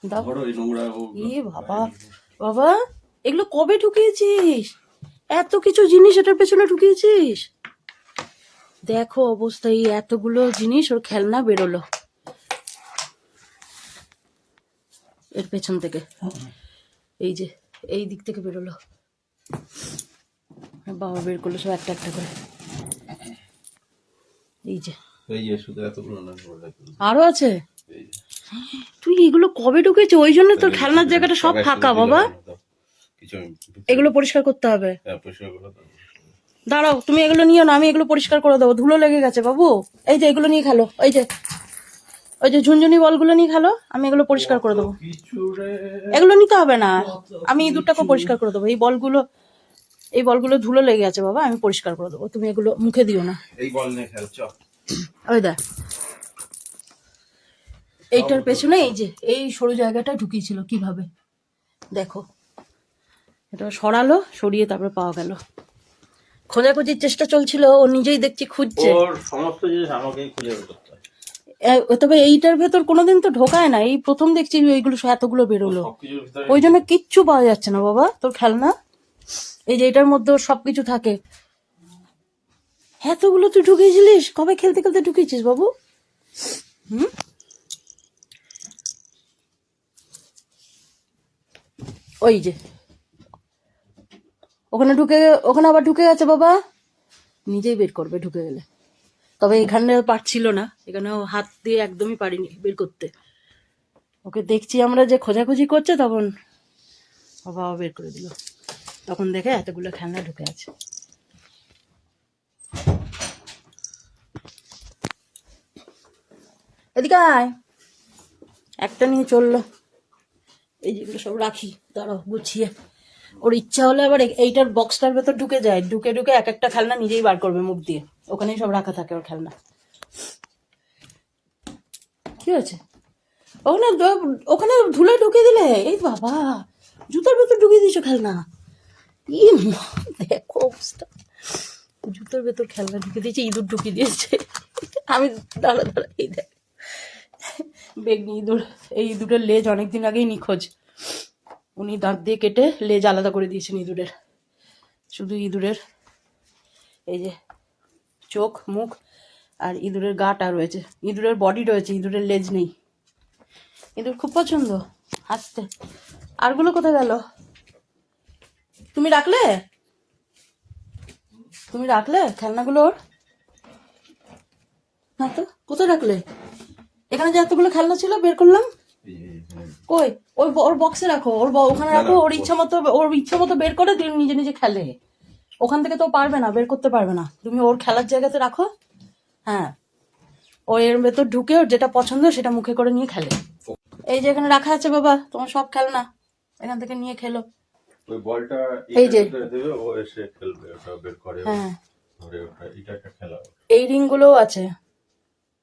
দাও। ধরো এই নোংরা বাবা বাবা, এগুলো কবে ঢুকিয়েছিস? এত কিছু জিনিস এটার পেছনে ঢুকিয়েছিস? দেখো অবস্থা, এই এতগুলো জিনিস ওর খেলনা বেরোলো এর পেছন থেকে। এই যে এই দিক থেকে বেরোলো, বাবা বের করলো সব একটা একটা করে। এই যে শুধু এতগুলো না, আরো আছে। তুই এগুলো কবে ঢুকেছে? ওই জন্য তোর খেলনার জায়গাটা সব ফাঁকা বাবা। এগুলো পরিষ্কার করতে হবে। দাঁড়াও, তুমি এগুলো নিও না, আমি এগুলো পরিষ্কার করে দেবো, ধুলো লেগে গেছে বাবু। এই যে এগুলো নিয়ে খেলো, ওই যে ঝুনঝুনি বলগুলো নিয়ে খেলো, আমি এগুলো পরিষ্কার করে দেবো। এগুলো নিতে হবে না, আমি ইঁদুরটাকে পরিষ্কার করে দেবো। এই বলগুলো ধুলো লেগে আছে বাবা, আমি পরিষ্কার করে দেবো, তুমি এগুলো মুখে দিও না। এই বল নিয়ে খেলছ? ওই দেখ, এইটার পেছনে এই যে এই সরু জায়গাটা ঢুকিয়েছিল কিভাবে দেখো। এটা সরালো, সরিয়ে তারপরে পাওয়া গেল। খোঁজাখুঁজির চেষ্টা চলছিল, ও নিজেই দেখছি খুঁজছে। ওর সমস্ত জিনিস আমাকেই খুঁজে বের করতে হয়। তবে এইটার ভেতর কোনোদিন তো ঢোকায় না, এই প্রথম দেখছি এইগুলো এতগুলো বেরোলো। ওই জন্য কিচ্ছু পাওয়া যাচ্ছে না বাবা তোর খেলনা। এই যে এটার মধ্যে সবকিছু থাকে। এতগুলো তুই ঢুকিয়েছিলিস কবে? খেলতে খেলতে ঢুকিয়েছিস বাবু? ওই যে ওখানে আবার ঢুকে গেছে বাবা, নিজেই বের করবে ঢুকে গেলে। তবে এখানে পারছিল না, এখানেও হাত দিয়ে একদমই পারিনি বের করতে। ওকে দেখছি আমরা যে খোঁজাখুঁজি করছে, তখন বাবা বের করে দিল। তখন দেখে এতগুলো খেলনা ঢুকে আছে। এদিকে আয়, একটা নিয়ে চললো। এই যেগুলো সব রাখি, দাঁড়াও গুছিয়ে। ওর ইচ্ছা হলে আবার এইটার বক্সটার ভেতর ঢুকে যায়, ঢুকে ঢুকে এক একটা খেলনা নিজেই বার করবে মুখ দিয়ে। ওখানেই সব রাখা থাকে ওর খেলনা। কি আছে ওখানে ধুলে ঢুকিয়ে দিলে? এই বাবা, জুতোর ভেতর ঢুকিয়ে দিয়েছো খেলনা। দেখো অবস্থা, জুতোর ভেতর খেলনা ঢুকিয়ে দিয়েছে, ইঁদুর ঢুকিয়ে দিয়েছে। আমি দাঁড়া এই দেখ বেগনি ইঁদুর। এই ইঁদুরের লেজ অনেকদিন আগেই নিখোঁজ, উনি দাঁত দিয়ে কেটে লেজ আলাদা করে দিয়েছেন ইঁদুরের। শুধু ইঁদুরের এই যে চোখ মুখ আর ইঁদুরের গাটা রয়েছে, ইঁদুরের বডি রয়েছে, ইঁদুরের লেজ নেই। ইঁদুর খুব পছন্দ হাসতে। আরগুলো কোথায় গেল? তুমি রাখলে খেলনাগুলো ওর? না তো, কোথায় রাখলে? এখানে যে এতগুলো খেলনা ছিল বের করলাম, কই? ওর বক্সে রাখো, ওখানে রাখো। ওর ইচ্ছা মতো বের করে নিজে নিজে খেলে। ওখান থেকে তো পারবে না, বের করতে পারবে না। তুমি ওর খেলার জায়গাতে রাখো। হ্যাঁ, ও এর ভেতর ঢুকে ওর যেটা পছন্দ সেটা মুখে করে নিয়ে খেলে। এই যে এখানে রাখা আছে বাবা তোমার সব খেলনা, এখান থেকে নিয়ে খেলো। ওই বলটা এই যে দেবে, ও এসে খেলবে, ওটা বের করে। হ্যাঁ, ধরে ওটা, এটা একটা খেলা। এই রিং গুলোও আছে,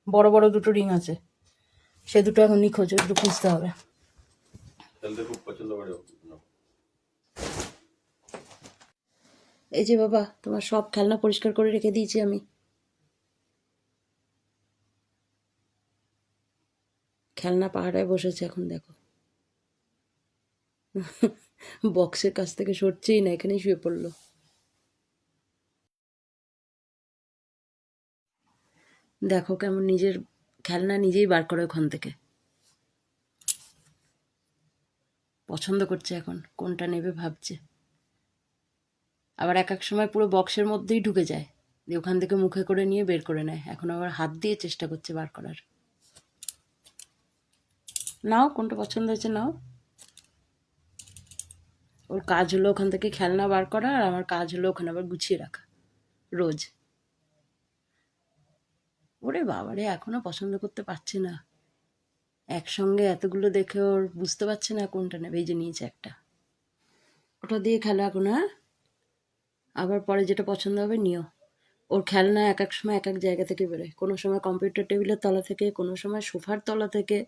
বড় বড় দুটো রিং আছে, সে দুটো এখন নিখোঁজ, দুটো খুঁজতে হবে। খেলতে খুব পছন্দ করে। এই যে বাবা তোমার সব খেলনা পরিষ্কার করে রেখে দিয়েছি আমি। খেলনা পাহাড়ায় বসেছে এখন দেখো। বক্সের কাছ থেকে সরছেই না, এখানেই শুয়ে পড়লো। দেখো কেমন নিজের খেলনা নিজেই বার করে ওখান থেকে। পছন্দ করছে এখন কোনটা নেবে ভাবছে। আবার এক এক সময় পুরো বক্সের মধ্যেই ঢুকে যায়, দিয়ে ওখান থেকে মুখে করে নিয়ে বের করে নেয়। এখন আবার হাত দিয়ে চেষ্টা করছে বার করার। নাও, কোনটা পছন্দ হয়েছে নাও। ওর কাজ হলো ওখান থেকে খেলনা বার করা, আর আমার কাজ হলো ওখানে আবার গুছিয়ে রাখা রোজ। ওরে বাবারে, এখনো পছন্দ করতে পারছে না। একসঙ্গে এতগুলো দেখে ওর বুঝতে পারছে না কোনটা নেবে। এই যে নিয়েছে একটা, ওটা দিয়ে খেলো এখন। হ্যাঁ, আবার পরে যেটা পছন্দ হবে নিও। ওর খেলনা এক এক সময় এক এক জায়গা থেকে বেরোয়, কোনো সময় কম্পিউটার টেবিলের তলা থেকে, কোনো সময় সোফার তলা থেকে।